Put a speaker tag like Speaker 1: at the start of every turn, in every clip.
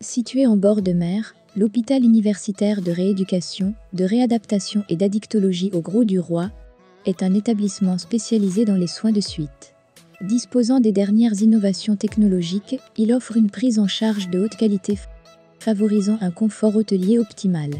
Speaker 1: Situé en bord de mer, l'hôpital universitaire de rééducation, de réadaptation et d'addictologie au Grau-du-Roi est un établissement spécialisé dans les soins de suite. Disposant des dernières innovations technologiques, il offre une prise en charge de haute qualité, favorisant un confort hôtelier optimal.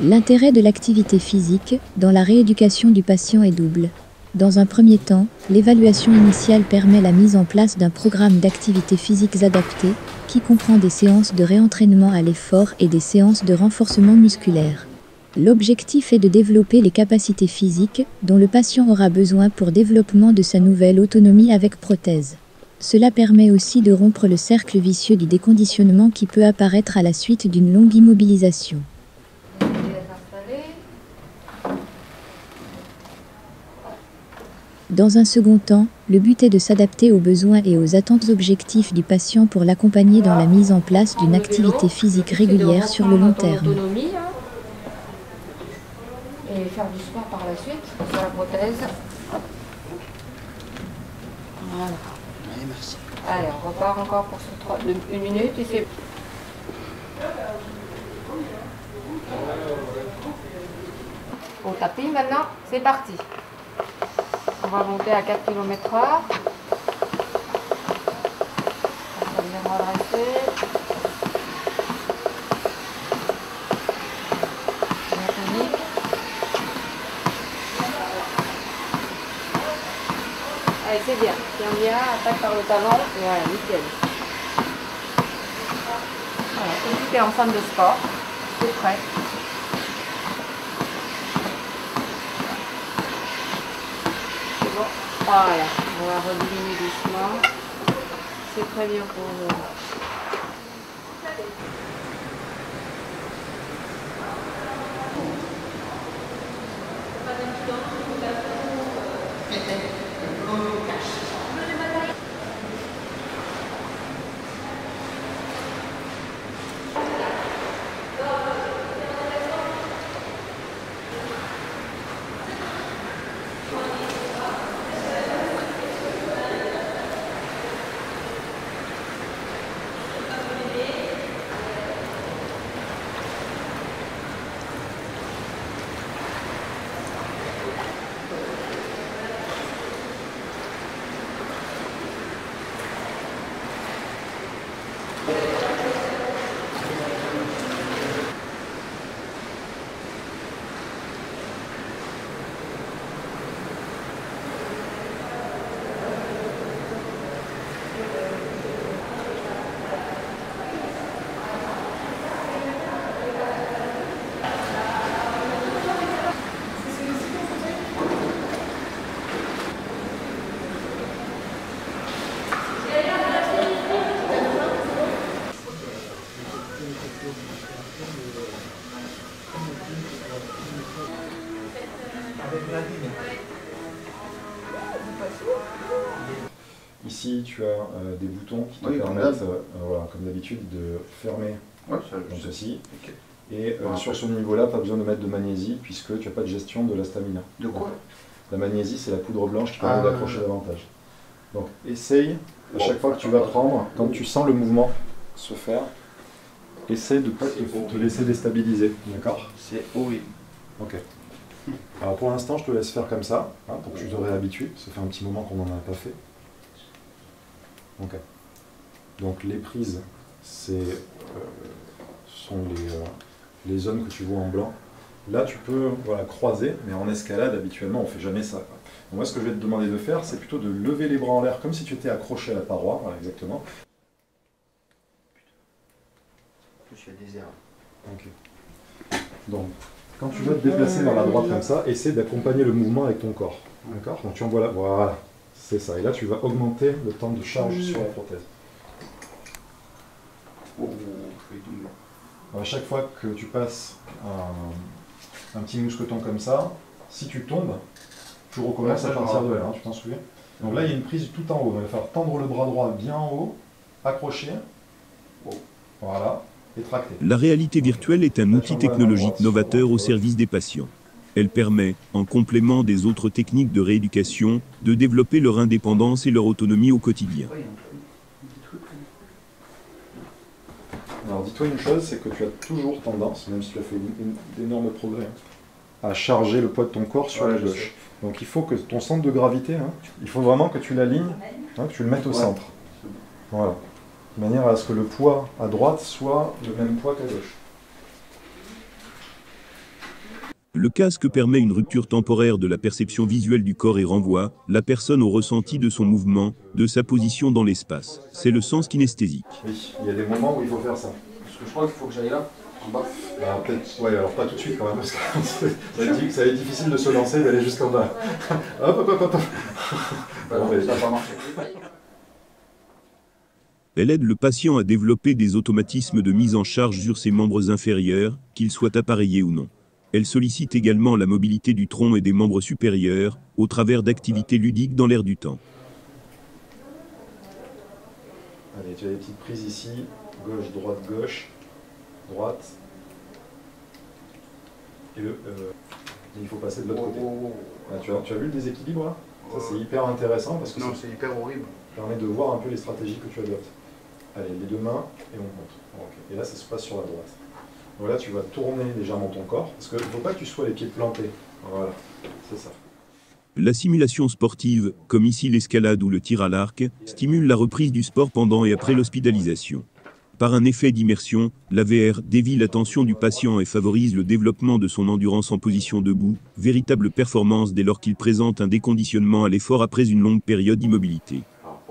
Speaker 1: L'intérêt de l'activité physique dans la rééducation du patient est double. Dans un premier temps, l'évaluation initiale permet la mise en place d'un programme d'activités physiques adaptées, qui comprend des séances de réentraînement à l'effort et des séances de renforcement musculaire. L'objectif est de développer les capacités physiques dont le patient aura besoin pour développement de sa nouvelle autonomie avec prothèse. Cela permet aussi de rompre le cercle vicieux du déconditionnement qui peut apparaître à la suite d'une longue immobilisation. Dans un second temps, le but est de s'adapter aux besoins et aux attentes objectifs du patient pour l'accompagner dans la mise en place d'une activité physique régulière sur le long terme.
Speaker 2: Et faire du sport par la suite sur la prothèse. Voilà.
Speaker 3: Allez, merci.
Speaker 2: Allez, on repart encore pour une minute et c'est... Au tapis maintenant, c'est parti. On va monter à 4 km/h. On va bien redresser. Allez, c'est bien. Tiens bien, attaque par le talon. Et voilà, nickel. Voilà, comme si tu es en salle de sport, c'est prêt. C'est bon. Voilà, on va rediminuer doucement. C'est très bien pour vous.
Speaker 4: Ici, tu as des boutons qui te permettent, voilà, comme d'habitude, de fermer donc ceci. Okay. Et sur ce niveau-là, pas besoin de mettre de magnésie puisque tu n'as pas de gestion de la stamina.
Speaker 3: De quoi?
Speaker 4: La magnésie, c'est la poudre blanche qui permet d'accrocher davantage. Donc, essaye, à chaque fois que tu vas prendre, quand tu sens le mouvement se faire, essaye de ne pas te laisser déstabiliser. D'accord?
Speaker 3: C'est horrible.
Speaker 4: Ok. Alors pour l'instant, je te laisse faire comme ça, hein, pour que tu te réhabitues. Ça fait un petit moment qu'on n'en a pas fait. Ok. Donc les prises, sont les zones que tu vois en blanc. Là, tu peux croiser, mais en escalade, habituellement, on ne fait jamais ça. Donc moi, ce que je vais te demander de faire, c'est plutôt de lever les bras en l'air, comme si tu étais accroché à la paroi, voilà, exactement.
Speaker 3: Je suis à des erreurs.
Speaker 4: Ok. Donc, quand tu vas te déplacer vers la droite comme ça, essaie d'accompagner le mouvement avec ton corps. D'accord? Donc tu envoies là, voilà, c'est ça. Et là, tu vas augmenter le temps de charge sur la prothèse. À chaque fois que tu passes un petit mousqueton comme ça, si tu tombes, tu recommences à partir de là, hein, tu t'en souviens? Donc là, il y a une prise tout en haut. On va faire tendre le bras droit bien en haut, accrocher, voilà, et tracter.
Speaker 5: La réalité virtuelle est un outil technologique novateur au service des patients. Elle permet, en complément des autres techniques de rééducation, de développer leur indépendance et leur autonomie au quotidien.
Speaker 4: Alors dis-toi une chose, c'est que tu as toujours tendance, même si tu as fait d'énormes progrès, à charger le poids de ton corps sur la gauche. Donc il faut que ton centre de gravité, il faut vraiment que tu l'alignes, que tu le mettes au centre. Voilà. De manière à ce que le poids à droite soit le même poids qu'à gauche.
Speaker 5: Le casque permet une rupture temporaire de la perception visuelle du corps et renvoie la personne au ressenti de son mouvement, de sa position dans l'espace. C'est le sens kinesthésique.
Speaker 4: Oui, il y a des moments où il faut faire ça.
Speaker 3: Parce que je crois qu'il faut que j'aille là, en bas.
Speaker 4: Alors peut-être, ouais, alors pas tout de suite quand même, parce que ça va être difficile de se lancer et d'aller jusqu'en bas. Hop, hop, hop, hop.
Speaker 3: Bah non, ça va pas marcher.
Speaker 5: Elle aide le patient à développer des automatismes de mise en charge sur ses membres inférieurs, qu'ils soient appareillés ou non. Elle sollicite également la mobilité du tronc et des membres supérieurs, au travers d'activités ludiques dans l'air du temps.
Speaker 4: Allez, tu as des petites prises ici, gauche, droite, droite. Et il faut passer de l'autre côté. Ah, tu as vu le déséquilibre là? Ça c'est hyper intéressant parce que
Speaker 3: c'est hyper horrible.
Speaker 4: Ça permet de voir un peu les stratégies que tu adoptes. Allez, les deux mains et on monte. Okay. Et là ça se passe sur la droite. Voilà, tu vas tourner légèrement ton corps, parce qu'il ne faut pas que tu sois les pieds plantés. Voilà, c'est ça.
Speaker 5: La simulation sportive, comme ici l'escalade ou le tir à l'arc, stimule la reprise du sport pendant et après l'hospitalisation. Par un effet d'immersion, la VR dévie l'attention du patient et favorise le développement de son endurance en position debout, véritable performance dès lors qu'il présente un déconditionnement à l'effort après une longue période d'immobilité.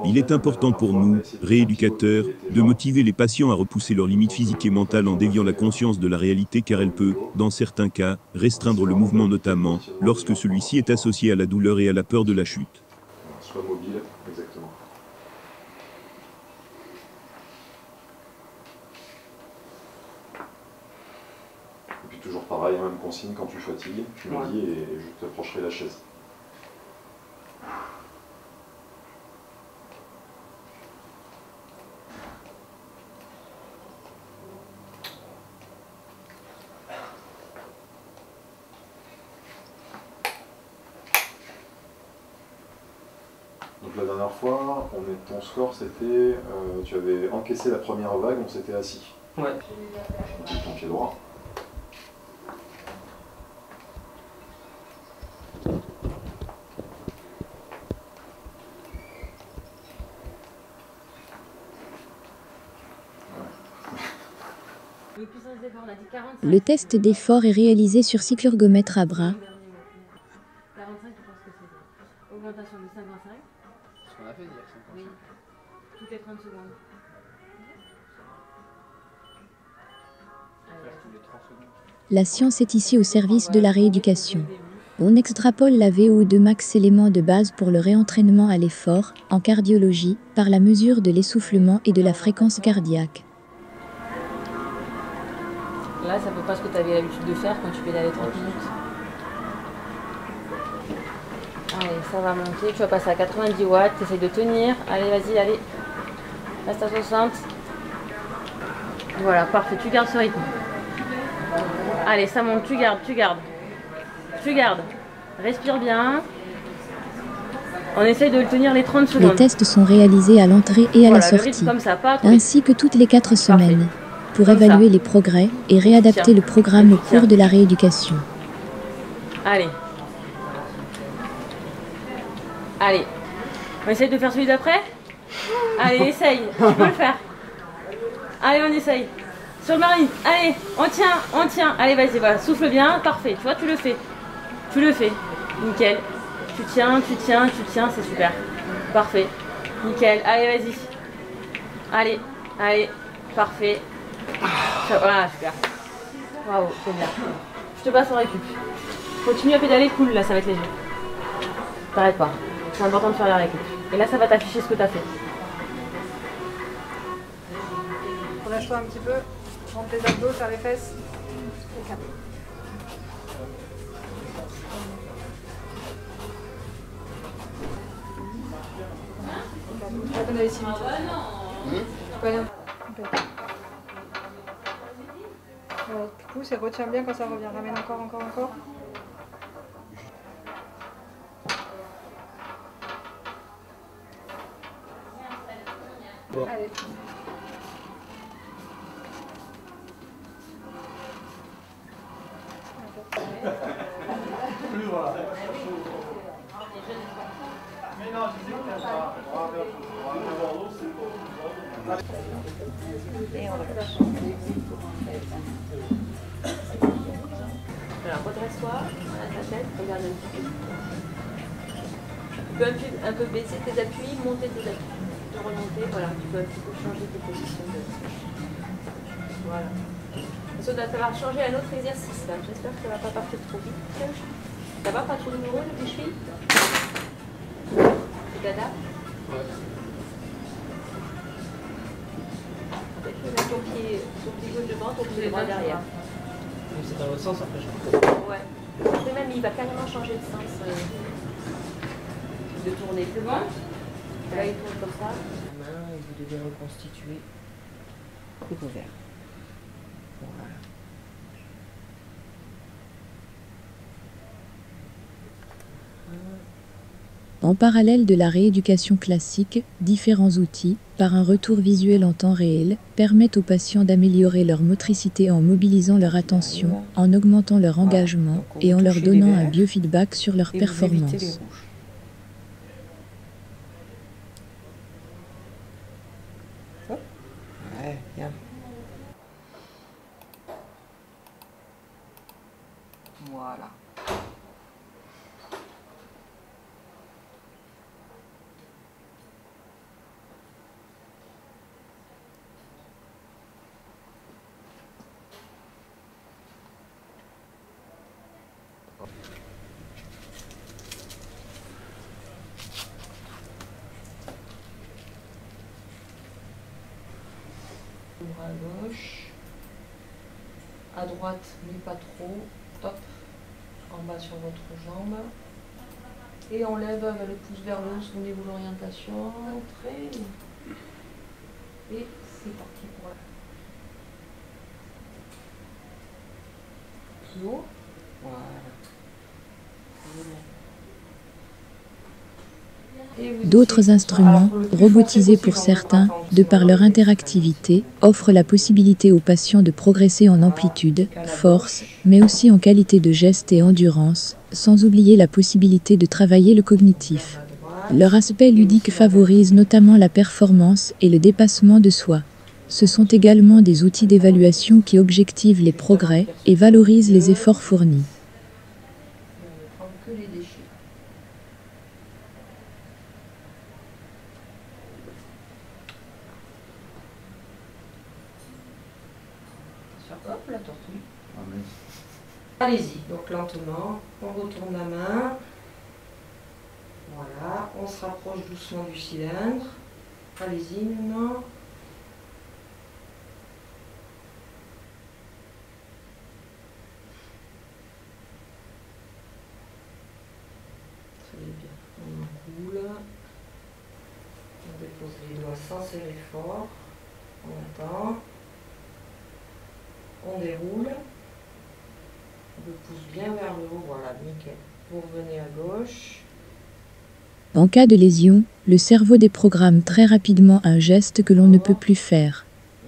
Speaker 5: Il est important pour nous, rééducateurs, de motiver les patients à repousser leurs limites physiques et mentales en déviant la conscience de la réalité car elle peut, dans certains cas, restreindre le mouvement notamment, lorsque celui-ci est associé à la douleur et à la peur de la chute.
Speaker 4: Sois mobile, exactement. Et puis toujours pareil, même consigne quand tu fatigues, tu me dis et je t'approcherai la chaise. Donc la dernière fois, ton score c'était, tu avais encaissé la première vague, on s'était assis.
Speaker 2: Ouais.
Speaker 4: Donc ton pied droit.
Speaker 1: Le test d'effort est réalisé sur cyclorgomètre à bras.
Speaker 2: 45, je pense que c'est augmentation de 55.
Speaker 3: Ce qu'on a fait hier, 55.
Speaker 2: Oui. Toutes les 30 secondes.
Speaker 3: Faire tous les 30 secondes.
Speaker 1: La science est ici au service de la rééducation. On extrapole la VO2 max, élément de base pour le réentraînement à l'effort, en cardiologie, par la mesure de l'essoufflement et de la fréquence cardiaque.
Speaker 2: Là, ça peut pas ce que tu avais l'habitude de faire quand tu pédalais 30 minutes. Allez, ça va monter. Tu vas passer à 90 watts. Tu essayes de tenir. Allez, vas-y, allez. Reste à 60. Voilà, parfait. Tu gardes ce rythme. Allez, ça monte. Tu gardes, tu gardes. Tu gardes. Respire bien. On essaye de le tenir les 30 secondes.
Speaker 1: Les tests sont réalisés à l'entrée et à la
Speaker 2: Le
Speaker 1: sortie,
Speaker 2: rythme comme ça, pas
Speaker 1: ainsi que toutes les 4 semaines, pour
Speaker 2: Comme
Speaker 1: évaluer
Speaker 2: ça.
Speaker 1: les progrès et réadapter le programme au cours de la rééducation.
Speaker 2: Allez. Allez. On essaye de faire celui d'après? Allez, essaye. Tu peux le faire. Allez, on essaye. Sur le marine. Allez, on tient, on tient. Allez, vas-y, voilà. Souffle bien. Parfait. Tu vois, tu le fais. Tu le fais. Nickel. Tu tiens, tu tiens, tu tiens. C'est super. Parfait. Nickel. Allez, vas-y. Allez, allez. Parfait. Voilà, super. Bravo, c'est bien. Je te passe en récup. Continue à pédaler, cool, là, ça va être léger. T'arrêtes pas. C'est important de faire la récup. Et là, ça va t'afficher ce que t'as fait.
Speaker 6: Relâche-toi un petit peu. Rentre les abdos, faire les fesses. Et calme. Tu vas donner les 6 minutes. Tu peux aller un peu. Pousse et retiens bien quand ça revient. Ramène encore, encore, encore. Allez.
Speaker 2: Alors redresse-toi, voilà ta tête, regarde un petit peu. Tu peux un peu baisser tes appuis, monter tes appuis. De remonter, voilà, tu peux un petit peu changer tes positions de... Voilà. Il va falloir changer un autre exercice là. J'espère que ça ne va pas partir trop vite. Ça va pas trop douloureux le cheville? Tu t'adaptes?
Speaker 3: Ouais.
Speaker 2: Peut-être que mettre ton pied gauche devant, ton pied droit derrière.
Speaker 7: C'est dans l'autre sens après je
Speaker 2: Ouais. Après même il va carrément changer de sens. De tourner plus loin. Là il tourne comme ça. La main et vous devez reconstituer le revers. Voilà.
Speaker 1: En parallèle de la rééducation classique, différents outils, par un retour visuel en temps réel, permettent aux patients d'améliorer leur motricité en mobilisant leur attention, en augmentant leur engagement et en leur donnant un biofeedback sur leur performance.
Speaker 2: Ouais, bien. Voilà. Ouvre à gauche, à droite, mais pas trop, top, en bas sur votre jambe, et on lève avec le pouce vers le haut, souvenez-vous l'orientation, très bien, et c'est parti pour plus haut, voilà.
Speaker 1: D'autres instruments, robotisés pour certains, de par leur interactivité, offrent la possibilité aux patients de progresser en amplitude, force, mais aussi en qualité de geste et endurance, sans oublier la possibilité de travailler le cognitif. Leur aspect ludique favorise notamment la performance et le dépassement de soi. Ce sont également des outils d'évaluation qui objectivent les progrès et valorisent les efforts fournis.
Speaker 2: Hop, la tortue. Allez-y, donc lentement, on retourne la main. Voilà, on se rapproche doucement du cylindre. Allez-y maintenant. Très bien, on enroule. On dépose les doigts sans serrer fort. On attend. On déroule. On le pousse bien vers le haut, voilà, nickel. Vous revenez à gauche.
Speaker 1: En cas de lésion, le cerveau déprogramme très rapidement un geste que l'on ne peut plus faire.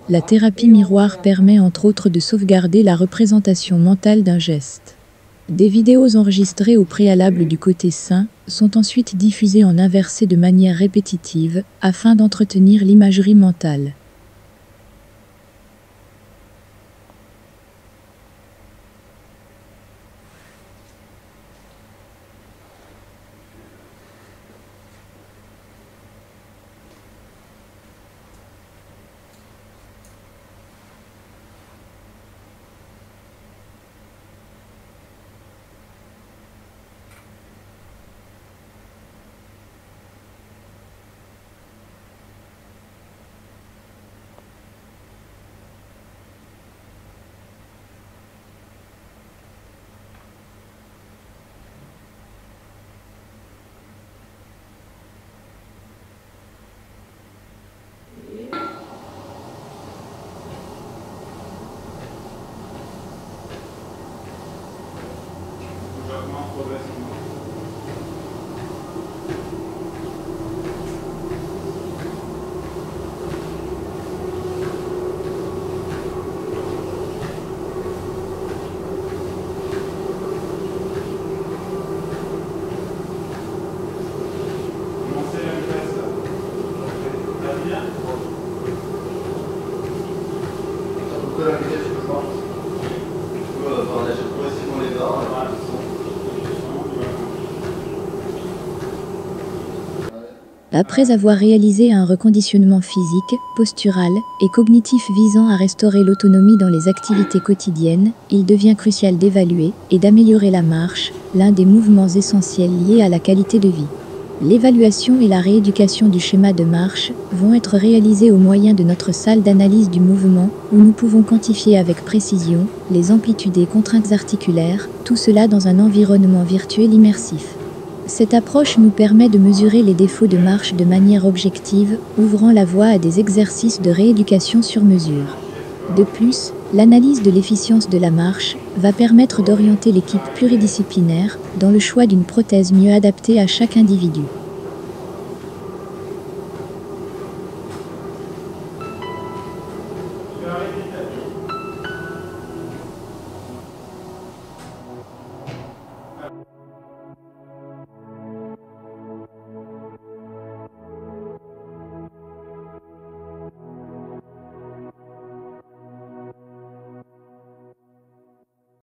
Speaker 1: La thérapie miroir permet entre autres de sauvegarder la représentation mentale d'un geste. Des vidéos enregistrées au préalable du côté sain sont ensuite diffusées en inversé de manière répétitive afin d'entretenir l'imagerie mentale. Après avoir réalisé un reconditionnement physique, postural et cognitif visant à restaurer l'autonomie dans les activités quotidiennes, il devient crucial d'évaluer et d'améliorer la marche, l'un des mouvements essentiels liés à la qualité de vie. L'évaluation et la rééducation du schéma de marche vont être réalisées au moyen de notre salle d'analyse du mouvement, où nous pouvons quantifier avec précision les amplitudes et contraintes articulaires, tout cela dans un environnement virtuel immersif. Cette approche nous permet de mesurer les défauts de marche de manière objective, ouvrant la voie à des exercices de rééducation sur mesure. De plus, l'analyse de l'efficience de la marche va permettre d'orienter l'équipe pluridisciplinaire dans le choix d'une prothèse mieux adaptée à chaque individu.